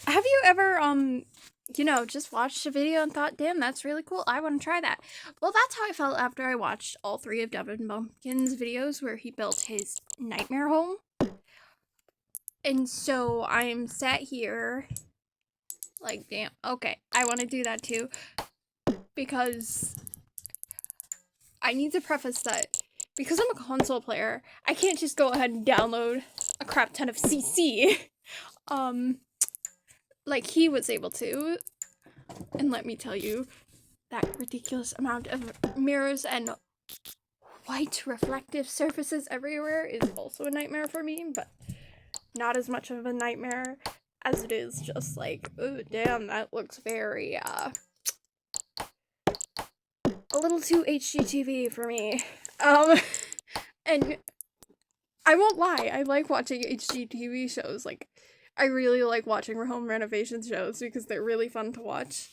Have you ever, just watched a video and thought, damn, that's really cool. I want to try that. Well, that's how I felt after I watched all three of Devin Bumpkin's videos where he built his nightmare home. And so I'm sat here, like, damn, okay, I want to do that too. Because I need to preface that because I'm a console player, I can't just go ahead and download a crap ton of CC. um, like he was able to. And let me tell you, that ridiculous amount of mirrors and white reflective surfaces everywhere is also a nightmare for me, but not as much of a nightmare as it is just like, oh damn, that looks very a little too HGTV for me. And I won't lie, I like watching HGTV shows. Like, I really like watching home renovation shows because they're really fun to watch.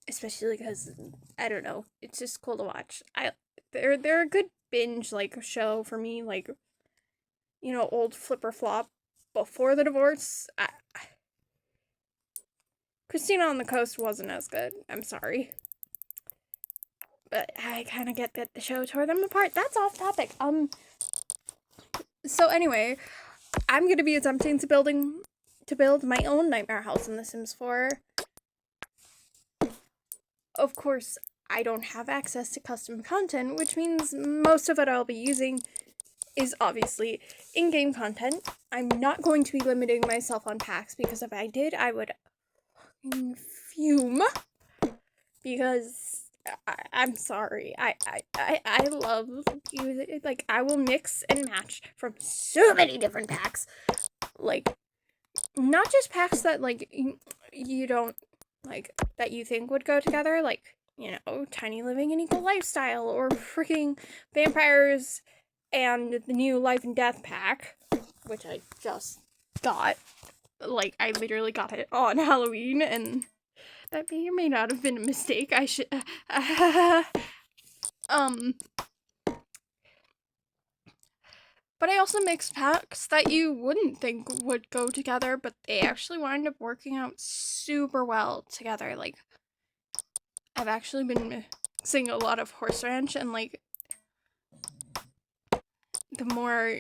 Especially because, I don't know, it's just cool to watch. They're a good binge like show for me. Like, old Flipper Flop before the divorce. Christina on the Coast wasn't as good. I'm sorry, but I kind of get that the show tore them apart. That's off topic. So anyway, I'm gonna be attempting to build my own nightmare house in The Sims 4. Of course, I don't have access to custom content, which means most of it I'll be using is obviously in-game content. I'm not going to be limiting myself on packs because if I did, I would fume. Because I'm sorry, I love using, like, I will mix and match from so many different packs. Like, not just packs that like you don't like that you think would go together, like, Tiny Living and Equal Lifestyle or freaking Vampires and the new Life and Death pack, which I just got. Like, I literally got it on Halloween, and that may or may not have been a mistake. I should. Um. But I also mixed packs that you wouldn't think would go together, but they actually wind up working out super well together. Like, I've actually been mixing a lot of Horse Ranch and, like, the more,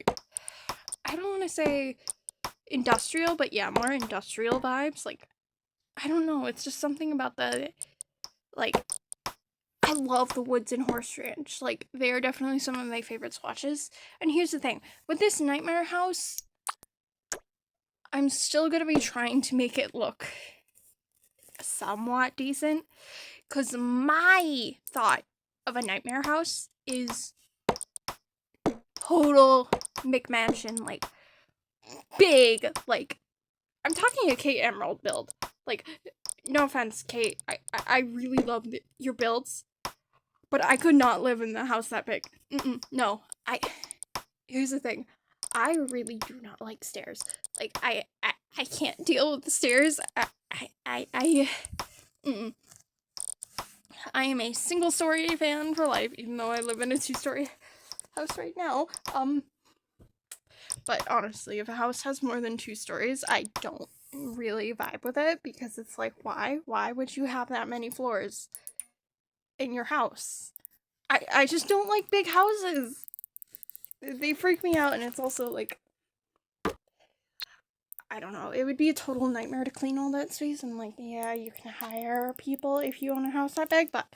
I don't want to say industrial, but yeah, more industrial vibes. Like, I don't know, it's just something about like, I love the woods in Horse Ranch. Like, they are definitely some of my favorite swatches. And here's the thing, with this nightmare house, I'm still gonna be trying to make it look somewhat decent, because my thought of a nightmare house is total McMansion, like, big, like, I'm talking a Kate Emerald build. Like, no offense, Kate, I really love your builds, but I could not live in the house that big. No, here's the thing, I really do not like stairs. Like, I can't deal with the stairs. I am a single story fan for life, even though I live in a 2-story house right now. But honestly, if a house has more than 2 stories, I don't really vibe with it, because it's like, why? Why would you have that many floors in your house? I just don't like big houses. They freak me out, and it's also like, I don't know, it would be a total nightmare to clean all that space, and like, yeah, you can hire people if you own a house that big, but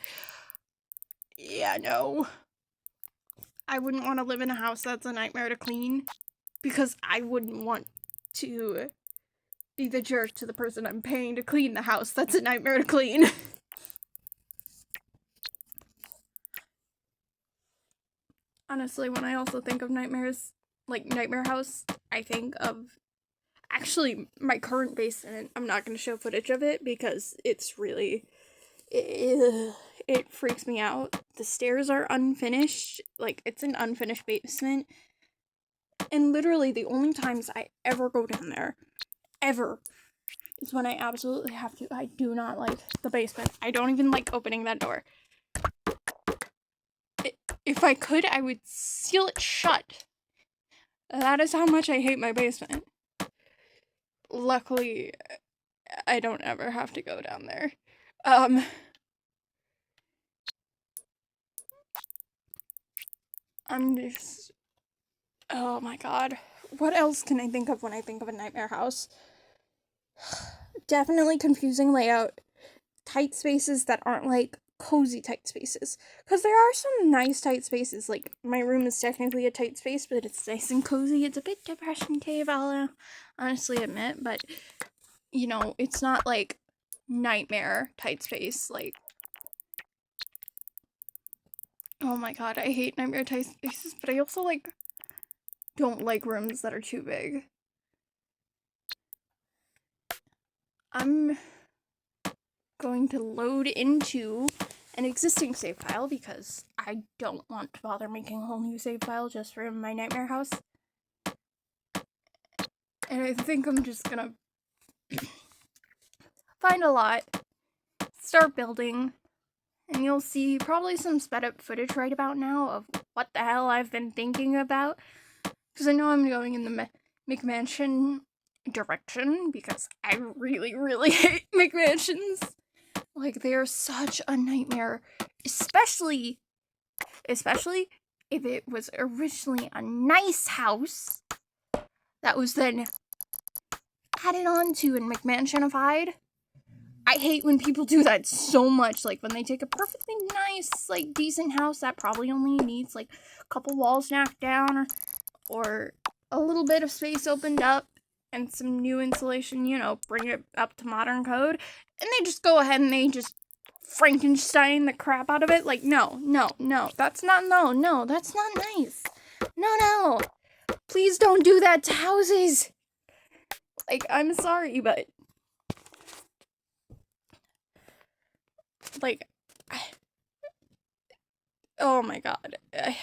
yeah, no. I wouldn't want to live in a house that's a nightmare to clean, because I wouldn't want to be the jerk to the person I'm paying to clean the house that's a nightmare to clean. Honestly, when I also think of nightmares, like Nightmare House, I think of actually my current basement. I'm not going to show footage of it because it's really, it freaks me out. The stairs are unfinished. Like, it's an unfinished basement. And literally the only times I ever go down there, ever, is when I absolutely have to. I do not like the basement. I don't even like opening that door. If I could, I would seal it shut. That is how much I hate my basement. Luckily, I don't ever have to go down there. I'm just... Oh my god. What else can I think of when I think of a nightmare house? Definitely confusing layout. Tight spaces that aren't, like, cozy tight spaces. Because there are some nice tight spaces. Like, my room is technically a tight space, but it's nice and cozy. It's a bit depression cave, I'll honestly admit. But, you know, it's not, like, nightmare tight space. Like, oh my god, I hate nightmare tight spaces. But I also, like, don't like rooms that are too big. I'm going to load into an existing save file because I don't want to bother making a whole new save file just for my nightmare house. And I think I'm just gonna find a lot, start building, and you'll see probably some sped up footage right about now of what the hell I've been thinking about. Because I know I'm going in the McMansion direction because I really, really hate McMansions. Like, they are such a nightmare, especially if it was originally a nice house that was then added on to and McMansionified. I hate when people do that so much, like when they take a perfectly nice, like, decent house that probably only needs, like, a couple walls knocked down or a little bit of space opened up and some new insulation, you know, bring it up to modern code, and they just go ahead and they just Frankenstein the crap out of it. Like, no, that's not nice. No, please don't do that to houses. Like, I'm sorry, but like, oh my god,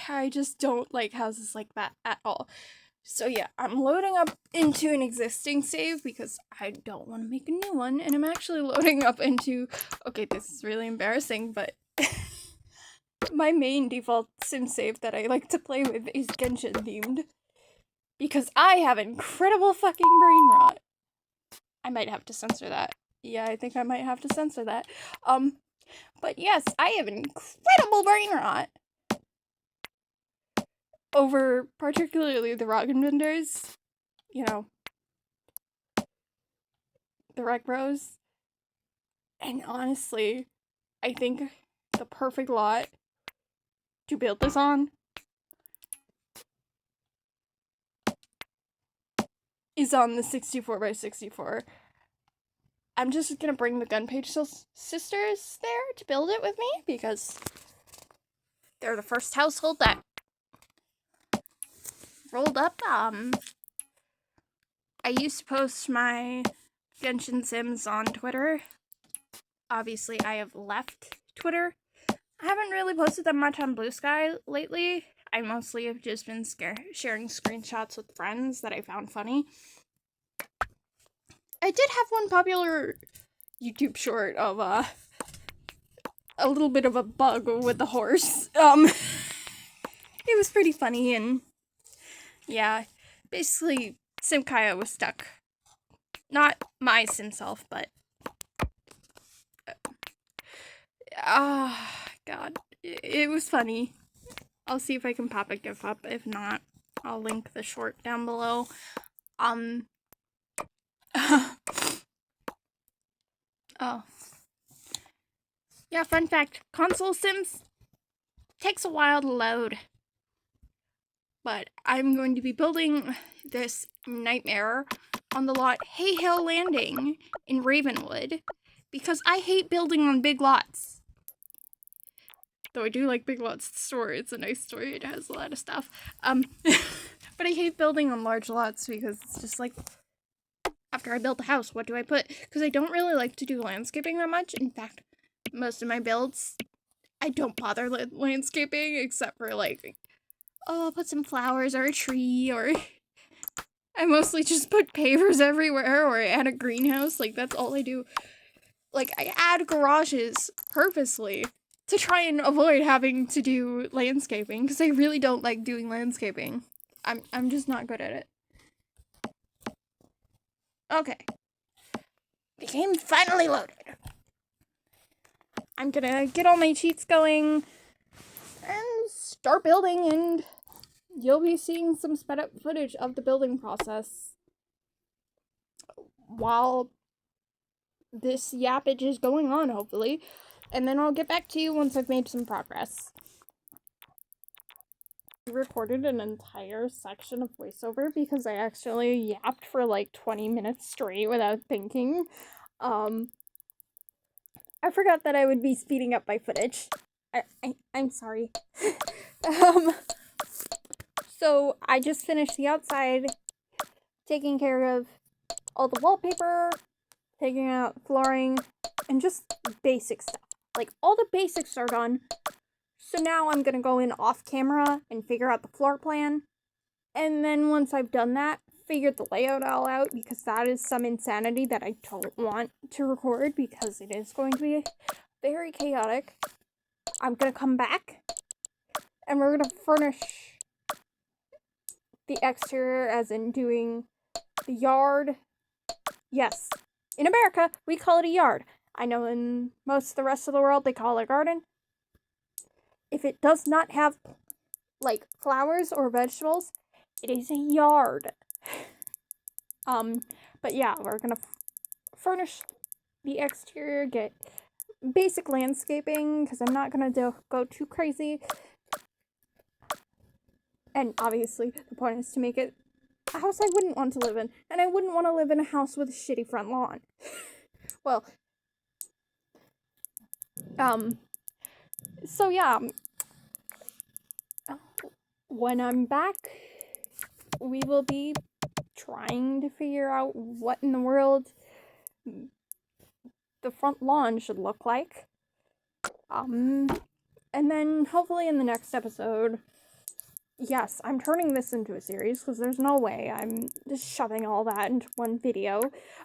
I just don't like houses like that at all. So yeah, I'm loading up into an existing save because I don't want to make a new one, and I'm actually loading up into, okay, this is really embarrassing, but my main default sim save that I like to play with is Genshin themed, because I have incredible fucking brain rot. I might have to censor that. Yeah, I think I might have to censor that. But yes, I have incredible brain rot over particularly the Rocket Vendors, you know, the Rec Bros. And honestly, I think the perfect lot to build this on is on the 64x64. I'm just gonna bring the Gunpage sisters there to build it with me because they're the first household that rolled up. I used to post my Genshin Sims on Twitter. Obviously, I have left Twitter. I haven't really posted that much on Blue Sky lately. I mostly have just been sharing screenshots with friends that I found funny. I did have one popular YouTube short of a little bit of a bug with the horse. It was pretty funny, and yeah, basically Simkaya was stuck. Not my sim self, but god, it was funny. I'll see if I can pop a gif up. If not, I'll link the short down below. Oh. Yeah, fun fact, console sims takes a while to load. But I'm going to be building this nightmare on the lot Hay Hill Landing in Ravenwood because I hate building on big lots. Though I do like Big Lots store. It's a nice store. It has a lot of stuff. But I hate building on large lots because it's just like, after I build the house, what do I put? Because I don't really like to do landscaping that much. In fact, most of my builds, I don't bother landscaping except for like, oh, I'll put some flowers or a tree, or I mostly just put pavers everywhere, or I add a greenhouse. Like, that's all I do. Like, I add garages purposely to try and avoid having to do landscaping, because I really don't like doing landscaping. I'm just not good at it. Okay. game finally loaded. I'm gonna get all my cheats going and start building, and you'll be seeing some sped up footage of the building process while this yappage is going on, hopefully. And then I'll get back to you once I've made some progress. I recorded an entire section of voiceover because I actually yapped for like 20 minutes straight without thinking. I forgot that I would be speeding up my footage. I'm sorry. So I just finished the outside, taking care of all the wallpaper, taking out flooring, and just basic stuff. Like, all the basics are done. So now I'm gonna go in off camera and figure out the floor plan. And then once I've done that, figure the layout all out, because that is some insanity that I don't want to record because it is going to be very chaotic. I'm gonna come back and we're gonna furnish the exterior, as in doing the yard. Yes, in America, we call it a yard. I know in most of the rest of the world, they call it a garden. If it does not have, like, flowers or vegetables, it is a yard. But yeah, we're gonna furnish the exterior, get basic landscaping, because I'm not gonna go too crazy. And obviously, the point is to make it a house I wouldn't want to live in. And I wouldn't want to live in a house with a shitty front lawn. Well, so yeah, when I'm back, we will be trying to figure out what in the world the front lawn should look like. And then hopefully in the next episode, yes, I'm turning this into a series, because there's no way I'm just shoving all that into one video.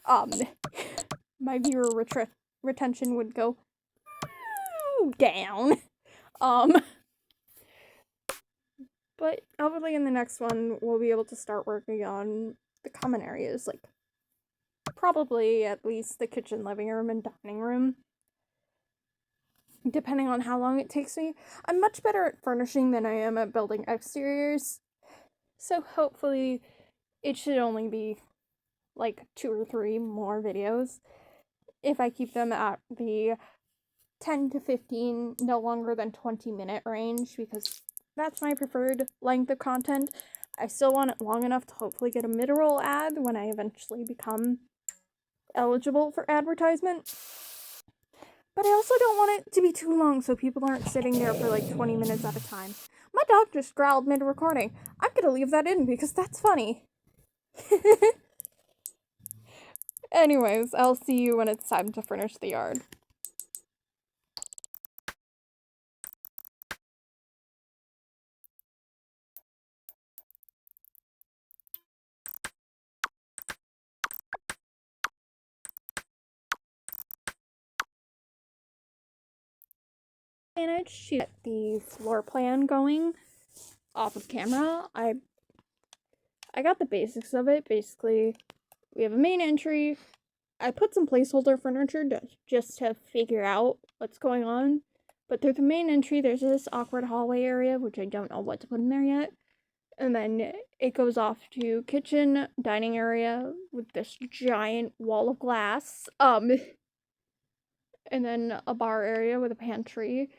My viewer retention would go down. But hopefully in the next one, we'll be able to start working on the common areas, like probably at least the kitchen, living room, and dining room. Depending on how long it takes me. I'm much better at furnishing than I am at building exteriors. So hopefully it should only be like 2 or 3 more videos if I keep them at the 10 to 15, no longer than 20-minute range, because that's my preferred length of content. I still want it long enough to hopefully get a mid-roll ad when I eventually become eligible for advertisement. But I also don't want it to be too long so people aren't sitting there for like 20 minutes at a time. My dog just growled mid-recording. I'm gonna leave that in because that's funny. Anyways, I'll see you when it's time to furnish the yard. Managed to get the floor plan going off of camera. I got the basics of it. Basically, we have a main entry. I put some placeholder furniture just to figure out what's going on. But through the main entry, there's this awkward hallway area, which I don't know what to put in there yet. And then it goes off to kitchen, dining area with this giant wall of glass. And then a bar area with a pantry.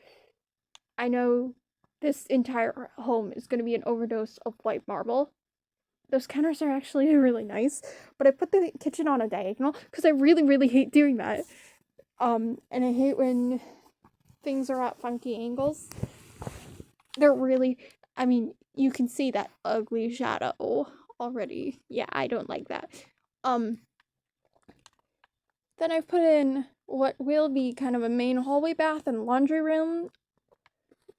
I know this entire home is going to be an overdose of white marble. Those counters are actually really nice, but I put the kitchen on a diagonal because I really, really hate doing that. And I hate when things are at funky angles. They're really, I mean, you can see that ugly shadow already. Yeah, I don't like that. Then I've put in what will be kind of a main hallway bath and laundry room.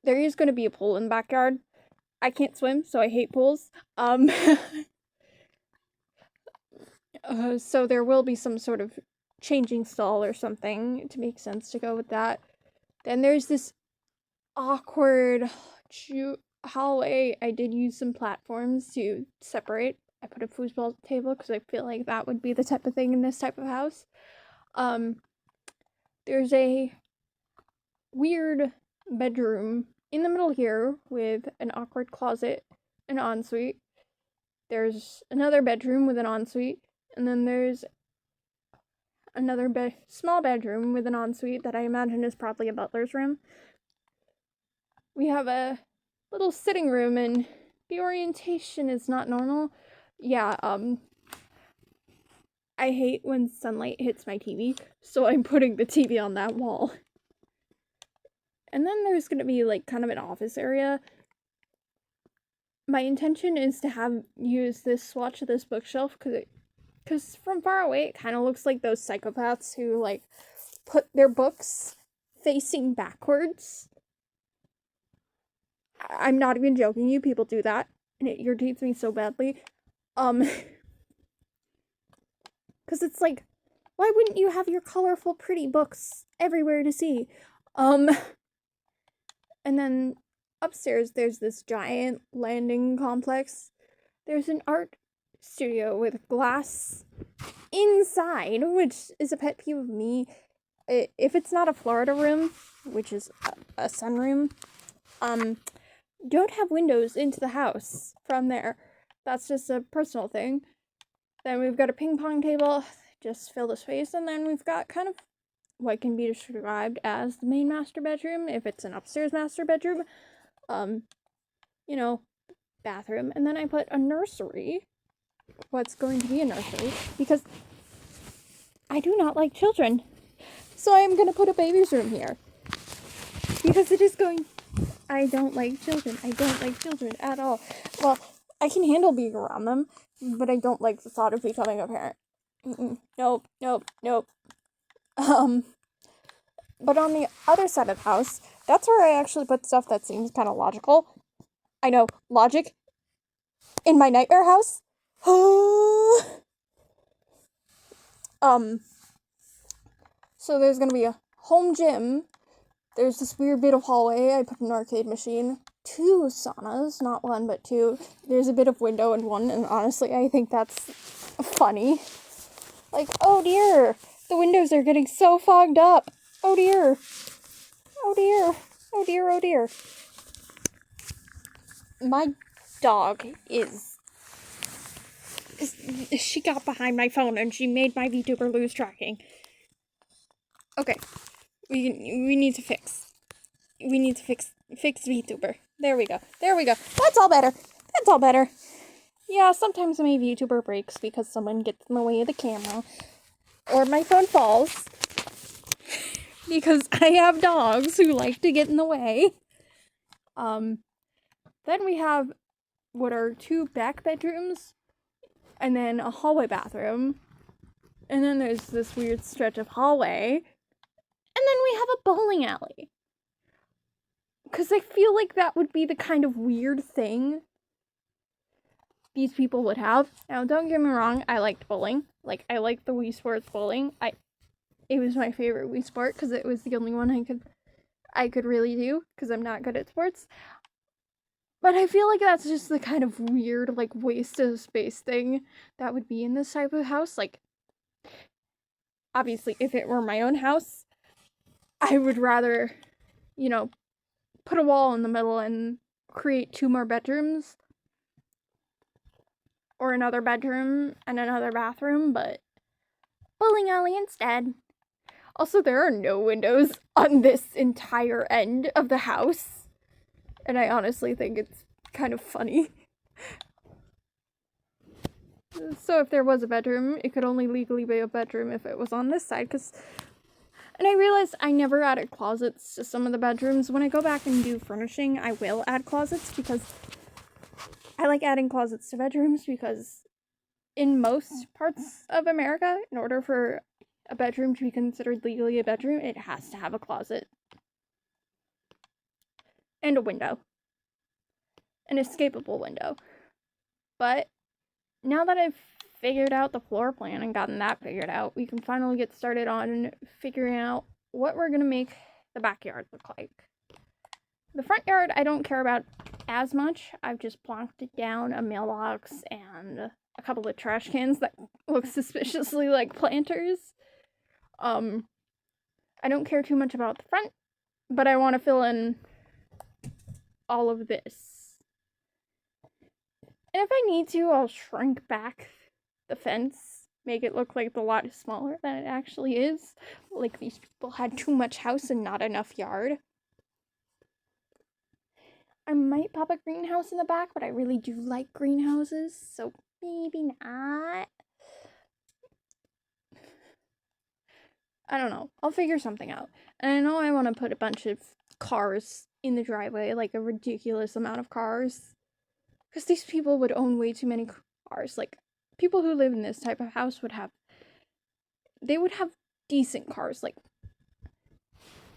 There is going to be a pool in the backyard. I can't swim, so I hate pools. So there will be some sort of changing stall or something to make sense to go with that. Then there's this awkward hallway. I did use some platforms to separate. I put a foosball table because I feel like that would be the type of thing in this type of house. There's a weird bedroom in the middle here with an awkward closet, an ensuite. There's another bedroom with an ensuite, and then there's another small bedroom with an ensuite that I imagine is probably a butler's room. We have a little sitting room, and the orientation is not normal. Yeah, I hate when sunlight hits my TV, so I'm putting the TV on that wall. And then there's gonna be like kind of an office area. My intention is to use this swatch of this bookshelf because from far away it kind of looks like those psychopaths who like put their books facing backwards. I'm not even joking, you people do that, and it irritates me so badly. Because it's like, why wouldn't you have your colorful, pretty books everywhere to see? And then upstairs, there's this giant landing complex. There's an art studio with glass inside, which is a pet peeve of me. If it's not a Florida room, which is a sunroom, don't have windows into the house from there. That's just a personal thing. Then we've got a ping pong table, just fill the space, and then we've got kind of what can be described as the main master bedroom, if it's an upstairs master bedroom. Bathroom, and then I put a nursery. What's going to be a nursery? Because I do not like children. So I am going to put a baby's room here. Because I don't like children. I don't like children at all. Well, I can handle being around them, but I don't like the thought of becoming a parent. Nope. But on the other side of the house, that's where I actually put stuff that seems kind of logical. I know, logic. In my nightmare house. So there's gonna be a home gym. There's this weird bit of hallway. I put an arcade machine. 2 saunas, not 1, but 2. There's a bit of window in one, and honestly, I think that's funny. Like, oh dear, the windows are getting so fogged up. Oh dear. Oh dear. Oh dear, oh dear. My dog she got behind my phone and she made my VTuber lose tracking. Okay. We need to fix. We need to fix VTuber. There we go. That's all better. Yeah, sometimes my VTuber breaks because someone gets in the way of the camera. Or my phone falls. Because I have dogs who like to get in the way. Then we have what are 2 back bedrooms, and then a hallway bathroom, and then there's this weird stretch of hallway, and then we have a bowling alley. Because I feel like that would be the kind of weird thing these people would have. Now, don't get me wrong, I liked bowling. Like, I liked the Wii Sports bowling. It was my favorite Wii Sport, because it was the only one I could really do, because I'm not good at sports. But I feel like that's just the kind of weird, like, waste of space thing that would be in this type of house. Like, obviously, if it were my own house, I would rather, put a wall in the middle and create 2 more bedrooms. Or another bedroom and another bathroom, but bowling alley instead. Also, there are no windows on this entire end of the house. And I honestly think it's kind of funny. So if there was a bedroom, it could only legally be a bedroom if it was on this side. And I realized I never added closets to some of the bedrooms. When I go back and do furnishing, I will add closets because I like adding closets to bedrooms because in most parts of America, in order for a bedroom to be considered legally a bedroom, it has to have a closet. And a window. An escapable window. But now that I've figured out the floor plan and gotten that figured out, we can finally get started on figuring out what we're going to make the backyard look like. The front yard I don't care about as much. I've just plonked down a mailbox and a couple of trash cans that look suspiciously like planters. I don't care too much about the front, but I want to fill in all of this. And if I need to, I'll shrink back the fence, make it look like the lot is smaller than it actually is. Like these people had too much house and not enough yard. I might pop a greenhouse in the back, but I really do like greenhouses, so maybe not. I don't know. I'll figure something out. And I know I want to put a bunch of cars in the driveway, like a ridiculous amount of cars. Because these people would own way too many cars. Like, people who live in this type of house would have decent cars. Like,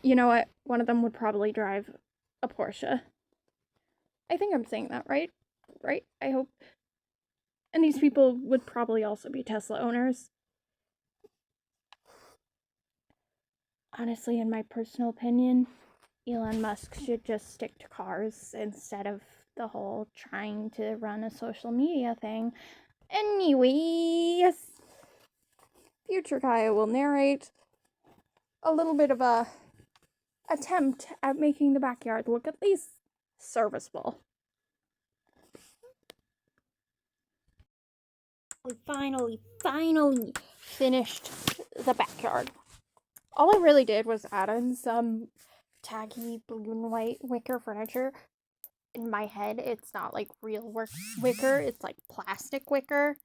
you know what? One of them would probably drive a Porsche. I think I'm saying that right? Right? I hope. And these people would probably also be Tesla owners. Honestly, in my personal opinion, Elon Musk should just stick to cars instead of the whole trying to run a social media thing. Anyways, future Kaya will narrate a little bit of a attempt at making the backyard look at least serviceable. We finally finished the backyard. All I really did was add in some taggy blue and white wicker furniture. In my head, it's not like real wicker, it's like plastic wicker,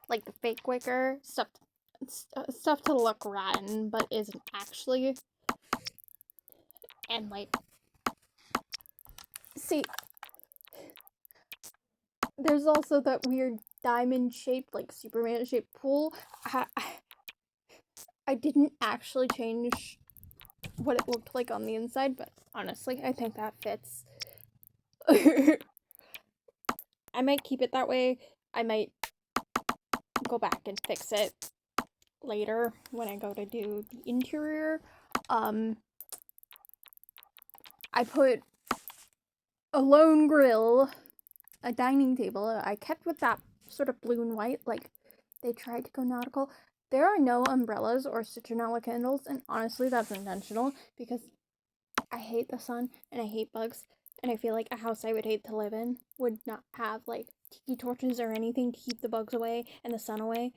like the fake wicker, stuff to look rotten but isn't actually. And like, see, there's also that weird diamond shaped, like Superman shaped pool. I didn't actually change what it looked like on the inside, but honestly, I think that fits. I might keep it that way. I might go back and fix it later when I go to do the interior. I put a lone grill, a dining table. I kept with that sort of blue and white, like they tried to go nautical. There are no umbrellas or citronella candles, and honestly, that's intentional because I hate the sun and I hate bugs, and I feel like a house I would hate to live in would not have like tiki torches or anything to keep the bugs away and the sun away.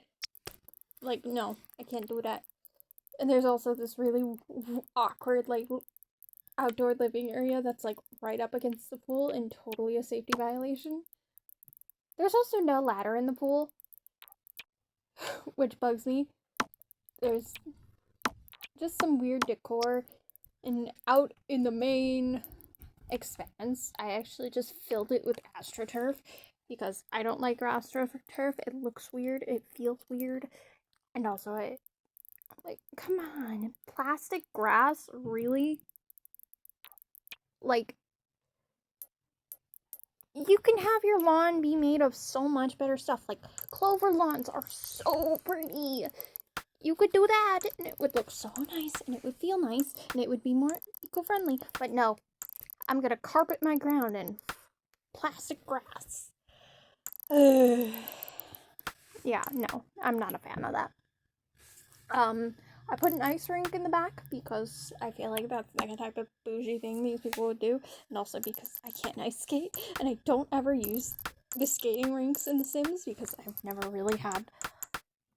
Like, no, I can't do that. And there's also this really awkward, like, outdoor living area that's like right up against the pool and totally a safety violation. There's also no ladder in the pool, which bugs me. There's just some weird decor, and out in the main expanse, I actually just filled it with AstroTurf because I don't like AstroTurf. It looks weird, it feels weird, and also like, come on, plastic grass, really? Like, you can have your lawn be made of so much better stuff. Like, clover lawns are so pretty. You could do that, and it would look so nice, and it would feel nice, and it would be more eco-friendly. But no, I'm gonna carpet my ground in plastic grass. Yeah, no, I'm not a fan of that. I put an ice rink in the back because I feel like that's like a type of bougie thing these people would do, and also because I can't ice skate, and I don't ever use the skating rinks in The Sims because I've never really had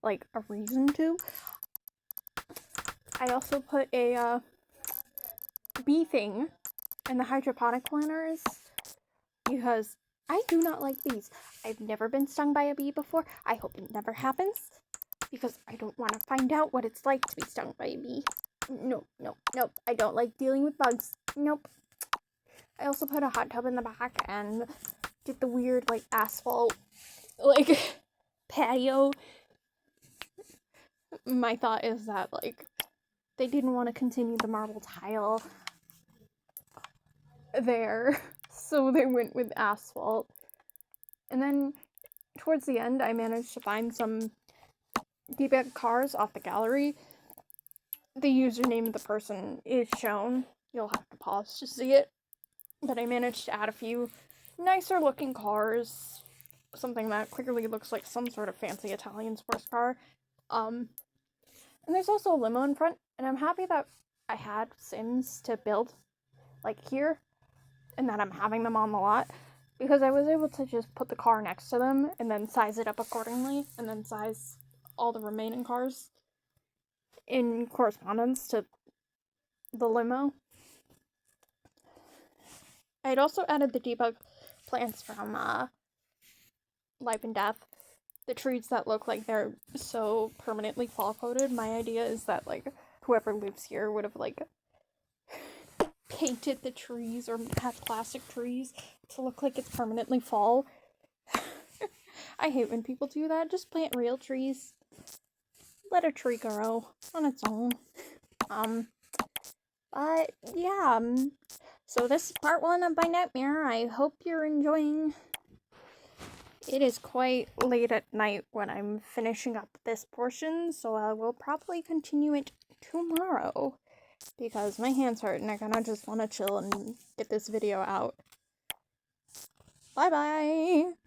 like a reason to. I also put a bee thing in the hydroponic planters because I do not like bees. I've never been stung by a bee before. I hope it never happens because I don't want to find out what it's like to be stung by a bee. Nope. I don't like dealing with bugs. Nope. I also put a hot tub in the back and did the weird, like, asphalt, like, patio. My thought is that, like, they didn't want to continue the marble tile there, so they went with asphalt. And then, towards the end, I managed to find some debug cars off the gallery. The username of the person is shown. You'll have to pause to see it. But I managed to add a few nicer looking cars. Something that clearly looks like some sort of fancy Italian sports car. And there's also a limo in front, and I'm happy that I had Sims to build, like, here, and that I'm having them on the lot, because I was able to just put the car next to them, and then size it up accordingly, and then size all the remaining cars in correspondence to the limo. I had also added the debug plants from Life and Death. The trees that look like they're so permanently fall coated. My idea is that, like, whoever lives here would have, like, painted the trees or had plastic trees to look like it's permanently fall. I hate when people do that. Just plant real trees. Let a tree grow on its own. But yeah, so this is part 1 of my nightmare. I hope you're enjoying. It is quite late at night when I'm finishing up this portion, so I will probably continue it tomorrow, because my hands hurt and I kinda just want to chill and get this video out. Bye bye!